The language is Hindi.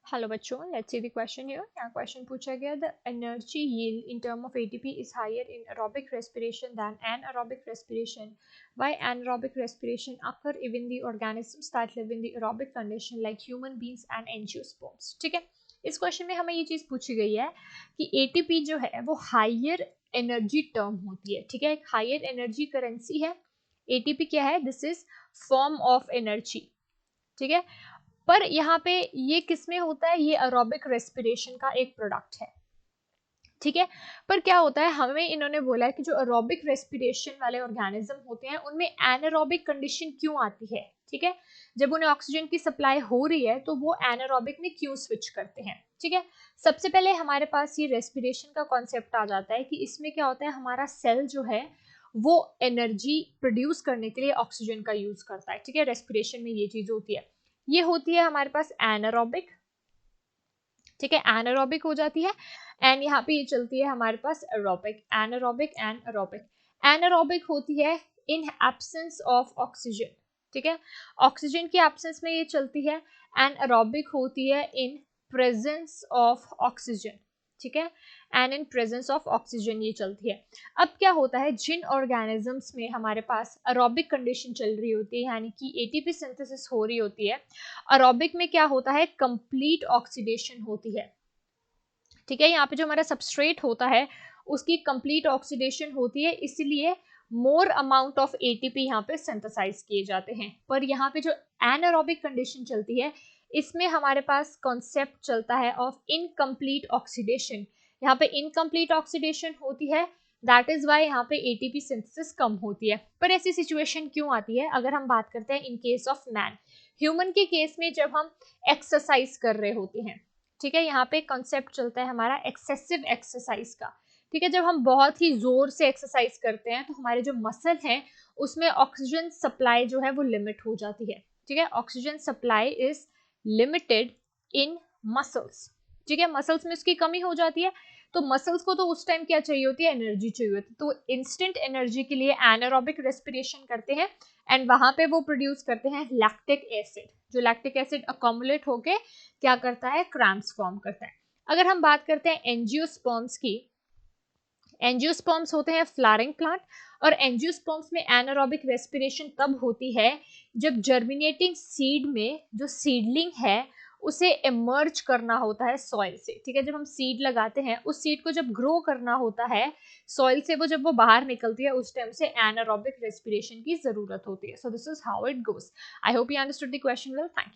हेलो बच्चों, let's see the question here. यहाँ क्वेश्चन पूछा गया, the energy yield in term of ATP is higher in aerobic respiration than anaerobic respiration. Why anaerobic respiration occur even the organisms that live in the aerobic condition like human beings and angiosperms. ठीक है, इस क्वेश्चन में हमें ये चीज पूछी गई है कि एटीपी जो है वो हायर एनर्जी टर्म होती है. ठीक है, एक हायर एनर्जी करेंसी है. एटीपी क्या है? This is form of energy. ठीक है, पर यहाँ पे ये किस में होता है? ये एरोबिक रेस्पिरेशन का एक प्रोडक्ट है. ठीक है, पर क्या होता है, हमें इन्होंने बोला है कि जो एरोबिक रेस्पिरेशन वाले ऑर्गेनिज्म होते हैं उनमें एनारोबिक कंडीशन क्यों आती है. ठीक है, जब उन्हें ऑक्सीजन की सप्लाई हो रही है तो वो एनारोबिक में क्यों स्विच करते हैं. ठीक है, सबसे पहले हमारे पास ये रेस्पिरेशन का कॉन्सेप्ट आ जाता है कि इसमें क्या होता है, हमारा सेल जो है वो एनर्जी प्रोड्यूस करने के लिए ऑक्सीजन का यूज करता है. ठीक है, रेस्पिरेशन में ये चीज होती है. ये होती है हमारे पास एनारोबिक. ठीक है, एनारोबिक हो जाती है. एंड यहाँ पे ये चलती है हमारे पास aerobic. Anaerobic and aerobic. Anaerobic होती है इन एब्सेंस ऑफ ऑक्सीजन. ठीक है, ऑक्सीजन की एब्सेंस में ये चलती है. एंड एरोबिक होती है इन प्रेजेंस ऑफ ऑक्सीजन. ठीक है, and in presence of oxygen ये चलती है. अब क्या होता है, जिन ऑर्गेनिजम्स में हमारे पास एरोबिक कंडीशन चल रही होती है, यानी कि एटीपी सिंथेसिस हो रही होती है, एरोबिक में क्या होता है, कंप्लीट ऑक्सीडेशन होती है. ठीक है, यहाँ पे जो हमारा सबस्ट्रेट होता है उसकी कंप्लीट ऑक्सीडेशन होती है, इसलिए मोर अमाउंट ऑफ एटीपी यहाँ पे सिंथेसाइज किए जाते हैं. पर यहाँ पे जो एनारोबिक कंडीशन चलती है इसमें हमारे पास कॉन्सेप्ट चलता है ऑफ इनकम्प्लीट ऑक्सीडेशन. यहाँ पे इनकम्प्लीट ऑक्सीडेशन होती है, दैट इज वाई यहाँ पे एटीपी सिंथेसिस कम होती है. पर ऐसी सिचुएशन क्यों आती है? अगर हम बात करते हैं in case of man, human के केस में जब हम एक्सरसाइज कर रहे होते हैं. ठीक है, यहाँ पे कॉन्सेप्ट चलता है हमारा एक्सेसिव एक्सरसाइज का. ठीक है, जब हम बहुत ही जोर से एक्सरसाइज करते हैं तो हमारे जो मसल हैं उसमें ऑक्सीजन सप्लाई जो है वो लिमिट हो जाती है. ठीक है, oxygen supply is limited in muscles. ठीक है, मसल्स में उसकी कमी हो जाती है, तो मसल्स को तो उस टाइम क्या चाहिए होती है, एनर्जी चाहिए होती है. तो इंस्टेंट एनर्जी के लिए एनारोबिक रेस्पिरेशन करते हैं एंड वहां पे वो प्रोड्यूस करते हैं लैक्टिक एसिड. जो लैक्टिक एसिड अकोमुलेट होके क्या करता है, क्रैम्प्स फॉर्म करता है. अगर हम बात करते हैं एंजियोस्पर्म्स की, एंजियोस्पर्म्स होते हैं फ्लावरिंग प्लांट, और एंजियोस्पर्म्स में एनारोबिक रेस्पिरेशन तब होती है जब जर्मिनेटिंग सीड में जो सीडलिंग है उसे इमर्ज करना होता है सॉइल से. ठीक है, जब हम सीड लगाते हैं उस सीड को जब ग्रो करना होता है सॉइल से, वो जब वो बाहर निकलती है उस टाइम से एनारोबिक रेस्पिरेशन की जरूरत होती है. So this is how it goes. I hope you understood the question well. Thank you.